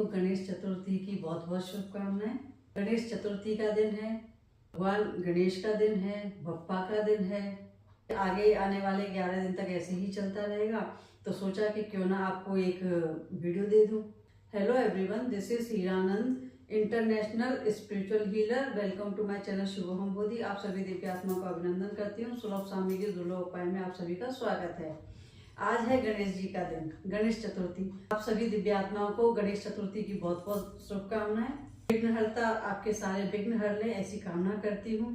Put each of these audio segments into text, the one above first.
को गणेश चतुर्थी की बहुत बहुत शुभकामनाएं। गणेश चतुर्थी का दिन है, भगवान गणेश का दिन है, बप्पा का दिन है। आगे आने वाले 11 दिन तक ऐसे ही चलता रहेगा, तो सोचा कि क्यों ना आपको एक वीडियो दे दूं। Hello everyone, this is Hiranand, international spiritual healer. Welcome to my channel Shubham Bodhi. आप सभी दिव्य आत्मा को अभिनंदन करती हूँ। सुलभ स्वामी के दुर्लभ उपाय में आप सभी का स्वागत है। आज है गणेश जी का दिन, गणेश चतुर्थी। आप सभी दिव्य आत्माओं को गणेश चतुर्थी की बहुत बहुत शुभकामनाएं। विघ्नहर्ता आपके सारे विघ्न हर ले, ऐसी कामना करती हूँ।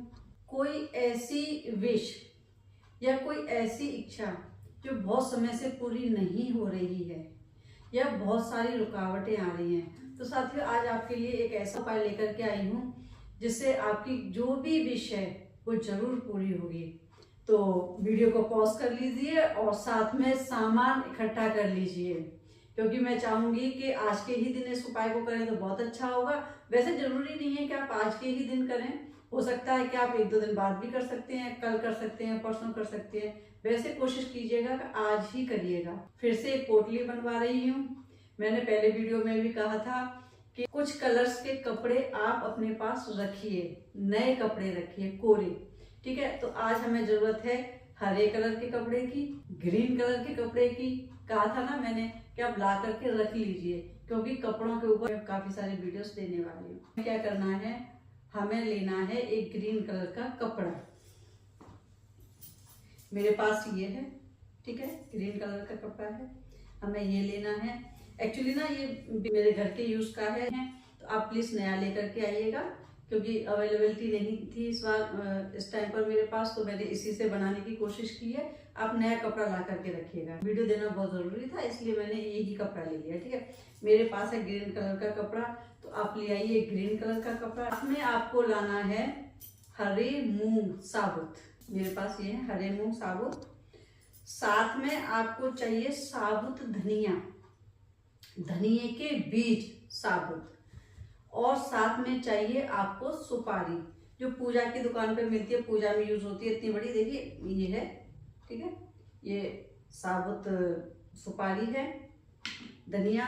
कोई ऐसी विश या कोई ऐसी इच्छा जो बहुत समय से पूरी नहीं हो रही है या बहुत सारी रुकावटें आ रही हैं, तो साथियों आज आपके लिए एक ऐसा उपाय लेकर के आई हूँ जिससे आपकी जो भी विश है वो जरूर पूरी होगी। तो वीडियो को पॉज कर लीजिए और साथ में सामान इकट्ठा कर लीजिए, क्योंकि मैं चाहूंगी कि आज के ही दिन इस उपाय को करें तो बहुत अच्छा होगा। वैसे जरूरी नहीं है कि आप आज के ही दिन करें, हो सकता है कि आप 1-2 दिन बाद भी कर सकते हैं, कल कर सकते हैं, परसों कर सकते हैं। वैसे कोशिश कीजिएगा कि आज ही करिएगा। फिर से एक पोटली बनवा रही हूँ। मैंने पहले वीडियो में भी कहा था कि कुछ कलर्स के कपड़े आप अपने पास रखिए, नए कपड़े रखिए, कोरे। ठीक है, तो आज हमें जरूरत है हरे कलर के कपड़े की, ग्रीन कलर के कपड़े की। कहा था ना मैंने कि आप ला करके रख लीजिए, क्योंकि कपड़ों के ऊपर काफी सारे वीडियोस देने वाली हूँ। क्या करना है, हमें लेना है एक ग्रीन कलर का कपड़ा। मेरे पास ये है, ठीक है, ग्रीन कलर का कपड़ा है, हमें ये लेना है। एक्चुअली ना ये मेरे घर के यूज का है, तो आप प्लीज नया लेकर के आइएगा, क्योंकि अवेलेबिलिटी नहीं थी इस टाइम पर मेरे पास, तो मैंने इसी से बनाने की कोशिश की है। आप नया कपड़ा ला करके रखिएगा। वीडियो देना बहुत जरूरी था, इसलिए मैंने यही कपड़ा ले लिया। ठीक है, मेरे पास है ग्रीन कलर का कपड़ा, तो आप ले आइए ग्रीन कलर का कपड़ा। इसमें आपको लाना है हरे मूंग साबुत। मेरे पास ये है हरे मूंग साबुत। साथ में आपको चाहिए साबुत धनिया, धनिये के बीज साबुत। और साथ में चाहिए आपको सुपारी, जो पूजा की दुकान पे मिलती है, पूजा में यूज होती है, इतनी बड़ी। देखिए ये है, ठीक है, ये साबुत सुपारी है। धनिया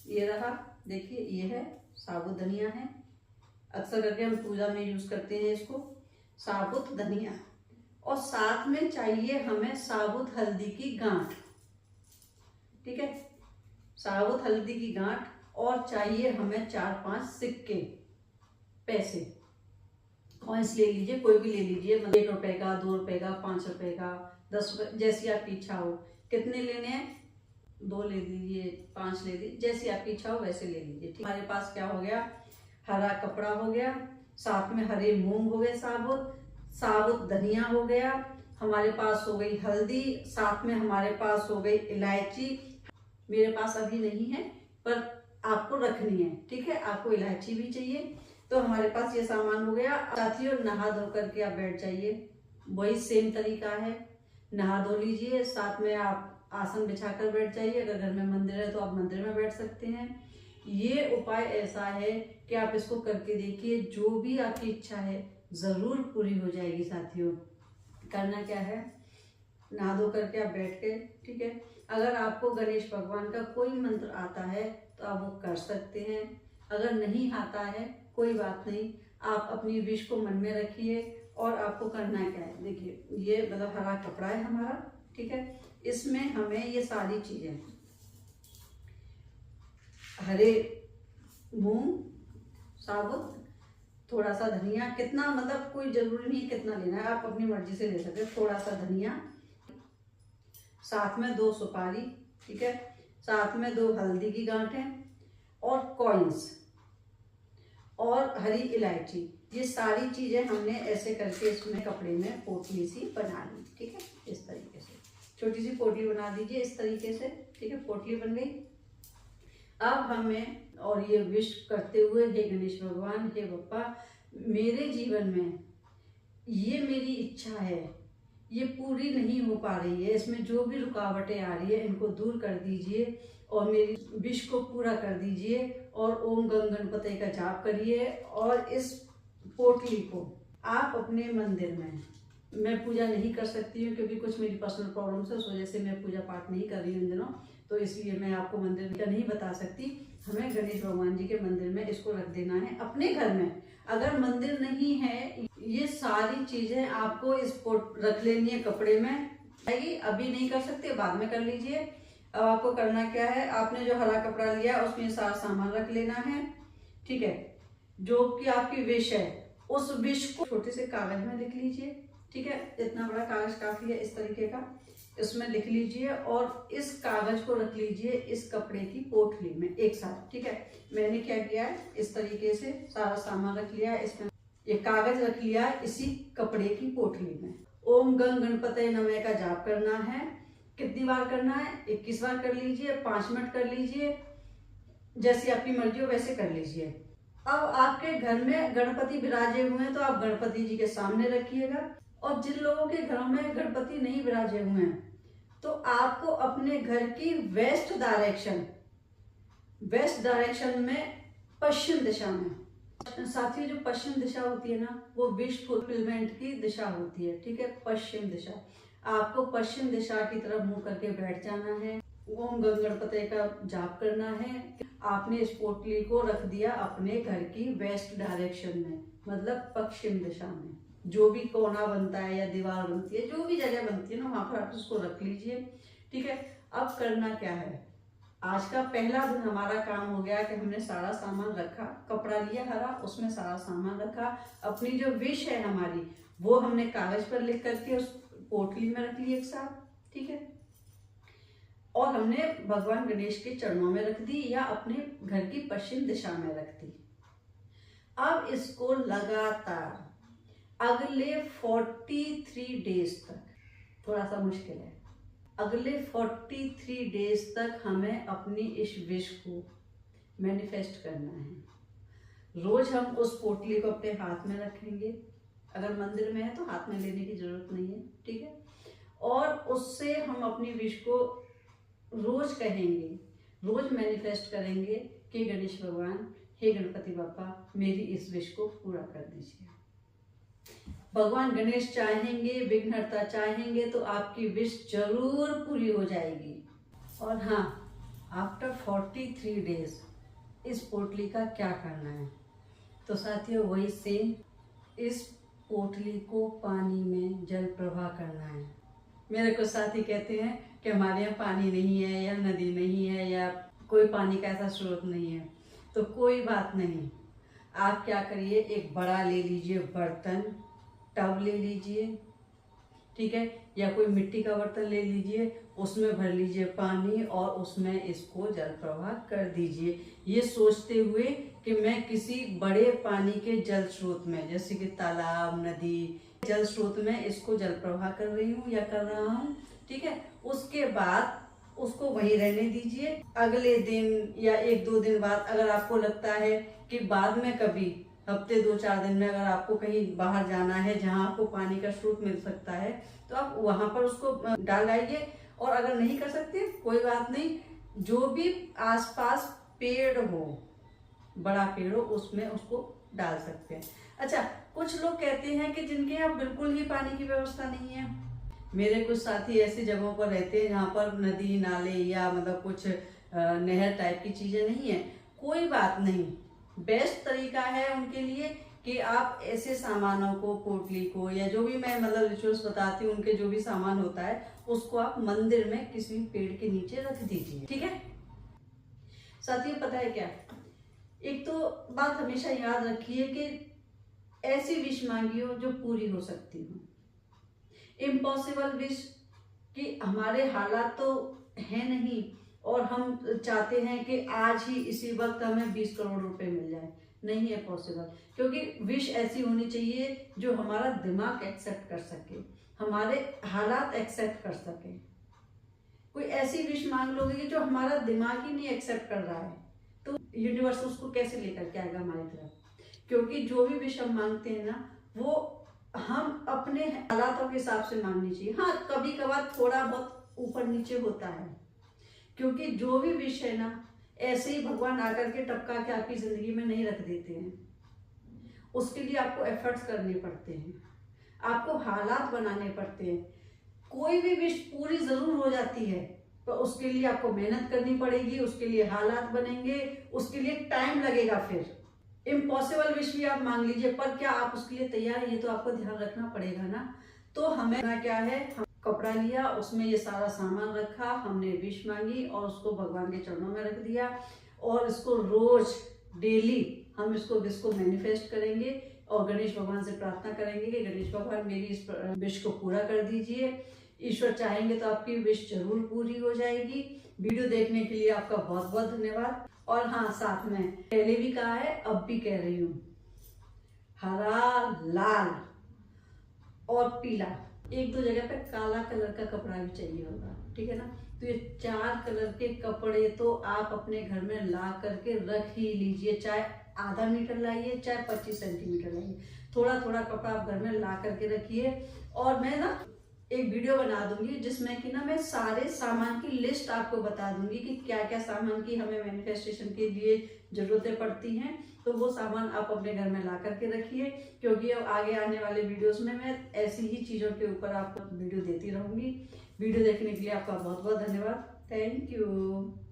ये रहा, देखिए ये है साबुत धनिया है। अक्सर करके हम पूजा में यूज करते हैं इसको, साबुत धनिया। और साथ में चाहिए हमें साबुत हल्दी की गांठ, ठीक है, साबुत हल्दी की गांठ। और चाहिए हमें 4-5 सिक्के, पैसे, कॉइन्स ले लीजिए, कोई भी ले लीजिए, मतलब 1 रुपए का, 2 रुपए का, 5 रुपए का, 10 रुपए, जैसी आपकी इच्छा हो। कितने लेने हैं, 2 ले लीजिए, 5 ले लीजिए, जैसी आपकी इच्छा हो वैसे ले लीजिए। ठीक, हमारे पास क्या हो गया, हरा कपड़ा हो गया, साथ में हरे मूंग हो गए साबुत, साबुत धनिया हो गया, हमारे पास हो गई हल्दी, साथ में हमारे पास हो गई इलायची। मेरे पास अभी नहीं है पर आपको रखनी है, ठीक है, आपको इलायची भी चाहिए। तो हमारे पास ये सामान हो गया। साथियों नहा धो करके आप बैठ जाइए, वही सेम तरीका है, नहा धो लीजिए, साथ में आप आसन बिछा कर बैठ जाइए। अगर घर में मंदिर है तो आप मंदिर में बैठ सकते हैं। ये उपाय ऐसा है कि आप इसको करके देखिए, जो भी आपकी इच्छा है जरूर पूरी हो जाएगी। साथियों करना क्या है, नहा धो करके आप बैठ के, ठीक है, अगर आपको गणेश भगवान का कोई मंत्र आता है तो आप वो कर सकते हैं। अगर नहीं आता है कोई बात नहीं, आप अपनी विश को मन में रखिए। और आपको करना क्या है, देखिए ये मतलब हरा कपड़ा है हमारा, ठीक है, इसमें हमें ये सारी चीजें, हरे मूंग साबुत, थोड़ा सा धनिया, कितना मतलब कोई जरूरी नहीं कितना लेना है, आप अपनी मर्जी से ले सकते हैं। थोड़ा सा धनिया, साथ में 2 सुपारी, ठीक है, साथ में 2 हल्दी की गांठें और कॉइन्स और हरी इलायची। ये सारी चीजें हमने ऐसे करके इसमें कपड़े में पोटली सी बना ली, ठीक है, इस तरीके से छोटी सी पोटली बना दीजिए इस तरीके से, ठीक है, पोटली बन गई। अब हमें और ये विश करते हुए, हे गणेश भगवान, हे बप्पा, मेरे जीवन में ये मेरी इच्छा है, ये पूरी नहीं हो पा रही है, इसमें जो भी रुकावटें आ रही है इनको दूर कर दीजिए और मेरी विश को पूरा कर दीजिए। और ओम गंग गणपति का जाप करिए। और इस पोटली को आप अपने मंदिर में, मैं पूजा नहीं कर सकती हूँ क्योंकि कुछ मेरी पर्सनल प्रॉब्लम्स है, उस वजह से मैं पूजा पाठ नहीं कर रही हूँ इन दिनों, तो इसलिए मैं आपको मंदिर का नहीं बता सकती। हमें गणेश भगवान जी के मंदिर में इसको रख देना है अपने घर में। अगर मंदिर नहीं है, ये सारी चीजें आपको इस पोट रख लेनी है कपड़े में। अभी नहीं कर सकते, बाद में कर लीजिए। अब आपको करना क्या है, आपने जो हरा कपड़ा लिया उसमें सारा सामान रख लेना है, ठीक है। जो कि आपकी विश है, उस विश को छोटे से कागज में लिख लीजिए, ठीक है। इतना बड़ा कागज काफी है इस तरीके का, इसमें लिख लीजिए और इस कागज को रख लीजिए इस कपड़े की पोटली में एक साथ, ठीक है। मैंने क्या किया है, इस तरीके से सारा सामान रख लिया है, इसमें ये कागज रख लिया है इसी कपड़े की पोटली में। ओम गंग गणपतये नमः का जाप करना है। कितनी बार करना है, 21 बार कर लीजिए, 5 मिनट कर लीजिए, जैसी आपकी मर्जी हो वैसे कर लीजिए। अब आपके घर में गणपति विराजे हुए हैं तो आप गणपति जी के सामने रखिएगा। और जिन लोगों के घरों में गणपति नहीं विराजे हुए हैं तो आपको अपने घर की वेस्ट डायरेक्शन में, पश्चिम दिशा में, साथियों जो पश्चिम दिशा होती है ना, वो विश फुलफिलमेंट की दिशा होती है, ठीक है। पश्चिम दिशा, आपको पश्चिम दिशा की तरफ मुंह करके बैठ जाना है। ओम गंग गणपतये का जाप करना है। आपने इस पोटली को रख दिया अपने घर की वेस्ट डायरेक्शन में, मतलब पश्चिम दिशा में। जो भी कोना बनता है या दीवार बनती है, जो भी जगह बनती है ना, वहां पर आप उसको रख लीजिए, ठीक है। अब करना क्या है, आज का पहला दिन हमारा काम हो गया कि हमने सारा सामान रखा, कपड़ा लिया हरा, उसमें सारा सामान रखा। अपनी जो विश है हमारी, वो हमने कागज पर लिख करके उस पोटली में रख ली एक साथ, ठीक है। और हमने भगवान गणेश के चरणों में रख दी या अपने घर की पश्चिम दिशा में रख दी। अब इसको लगातार अगले 43 डेज तक, थोड़ा सा मुश्किल है, अगले 43 डेज तक हमें अपनी इस विश को मैनिफेस्ट करना है। रोज हम उस पोटली को अपने हाथ में रखेंगे, अगर मंदिर में है तो हाथ में लेने की जरूरत नहीं है, ठीक है। और उससे हम अपनी विश को रोज कहेंगे, रोज मैनिफेस्ट करेंगे कि गणेश भगवान, हे गणपति बाप्पा, मेरी इस विश को पूरा कर दीजिए। भगवान गणेश चाहेंगे, विघ्नहर्ता चाहेंगे तो आपकी विश जरूर पूरी हो जाएगी। और हाँ, आफ्टर 43 डेज इस पोटली का क्या करना है, तो साथियों वही सेम, इस पोटली को पानी में जल प्रवाह करना है। मेरे कुछ साथी कहते हैं कि हमारे यहाँ पानी नहीं है या नदी नहीं है या कोई पानी का ऐसा स्रोत नहीं है, तो कोई बात नहीं। आप क्या करिए, एक बड़ा ले लीजिए बर्तन, टब ले लीजिए, ठीक है, या कोई मिट्टी का बर्तन ले लीजिए, उसमें भर लीजिए पानी और उसमें इसको जल प्रवाह कर दीजिए, ये सोचते हुए कि मैं किसी बड़े पानी के जल स्रोत में, जैसे कि तालाब, नदी, जल स्रोत में इसको जल प्रवाह कर रही हूँ या कर रहा हूँ, ठीक है। उसके बाद उसको वहीं रहने दीजिए। अगले दिन या 1-2 दिन बाद अगर आपको लगता है कि बाद में कभी हफ्ते 2-4 दिन में अगर आपको कहीं बाहर जाना है जहां आपको पानी का स्रोत मिल सकता है, तो आप वहां पर उसको डाल आइए। और अगर नहीं कर सकते कोई बात नहीं, जो भी आसपास पेड़ हो, बड़ा पेड़ हो, उसमें उसको डाल सकते हैं। अच्छा, कुछ लोग कहते हैं कि जिनके यहाँ बिल्कुल ही पानी की व्यवस्था नहीं है। मेरे कुछ साथी ऐसी जगहों पर रहते हैं जहाँ पर नदी नाले या मतलब कुछ नहर टाइप की चीजें नहीं है, कोई बात नहीं। बेस्ट तरीका है उनके लिए कि आप ऐसे सामानों को, पोटली को, या जो भी मैं मतलब रिचुअल्स बताती हूँ, उनके जो भी सामान होता है उसको आप मंदिर में किसी पेड़ के नीचे रख दीजिए, ठीक है। साथियों पता है क्या, एक तो बात हमेशा याद रखिए कि ऐसी विश मांगियो जो पूरी हो सकती हो। इम्पॉसिबल विश कि हमारे हालात तो है नहीं और हम चाहते हैं कि आज ही इसी वक्त हमें 20 करोड़ रुपए मिल जाए, नहीं है पॉसिबल। क्योंकि विश ऐसी होनी चाहिए जो हमारा दिमाग एक्सेप्ट कर सके, हमारे हालात एक्सेप्ट कर सके। कोई ऐसी विश मांग लोगे कि जो हमारा दिमाग ही नहीं एक्सेप्ट कर रहा है, तो यूनिवर्स उसको कैसे लेकर के आएगा हमारी तरफ। क्योंकि जो भी विश हम मांगते हैं ना, वो हम अपने हालातों के हिसाब से मांगनी चाहिए। हाँ, कभी कभार थोड़ा बहुत ऊपर नीचे होता है, क्योंकि जो भी विश है ना, ऐसे ही भगवान आकर के टपका के आपकी जिंदगी में नहीं रख देते हैं। उसके लिए आपको एफर्ट्स करने पड़ते हैं, आपको हालात बनाने पड़ते हैं। कोई भी विश पूरी जरूर हो जाती है, तो उसके लिए आपको मेहनत करनी पड़ेगी, उसके लिए हालात बनेंगे, उसके लिए टाइम लगेगा। फिर इम्पॉसिबल विश भी आप मांग लीजिए, पर क्या आप उसके लिए तैयार हैं, ये तो आपको ध्यान रखना पड़ेगा ना। तो हमें क्या है, हम कपड़ा लिया, उसमें ये सारा सामान रखा, हमने विश मांगी और उसको भगवान के चरणों में रख दिया, और इसको रोज डेली हम इसको मैनिफेस्ट करेंगे और गणेश भगवान से प्रार्थना करेंगे कि गणेश भगवान मेरी इस विश को पूरा कर दीजिए। ईश्वर चाहेंगे तो आपकी विश जरूर पूरी हो जाएगी। वीडियो देखने के लिए आपका बहुत बहुत धन्यवाद। और हाँ, साथ में पहले भी कहा है, अब भी कह रही हूँ, हरा, लाल और पीला, एक दो जगह पे काला कलर का कपड़ा भी चाहिए होगा, ठीक है ना। तो ये 4 कलर के कपड़े तो आप अपने घर में ला करके रख ही लीजिए, चाहे आधा मीटर लाइए, चाहे 25 सेंटीमीटर लाइए, थोड़ा थोड़ा कपड़ा आप घर में ला करके रखिए। और मैं ना एक वीडियो बना दूंगी जिसमें कि ना मैं सारे सामान की लिस्ट आपको बता दूंगी कि क्या क्या सामान की हमें मैनिफेस्टेशन के लिए जरूरतें पड़ती हैं। तो वो सामान आप अपने घर में ला करके रखिए, क्योंकि अब आगे आने वाले वीडियोस में मैं ऐसी ही चीज़ों के ऊपर आपको वीडियो देती रहूंगी। वीडियो देखने के लिए आपका बहुत बहुत धन्यवाद। Thank you.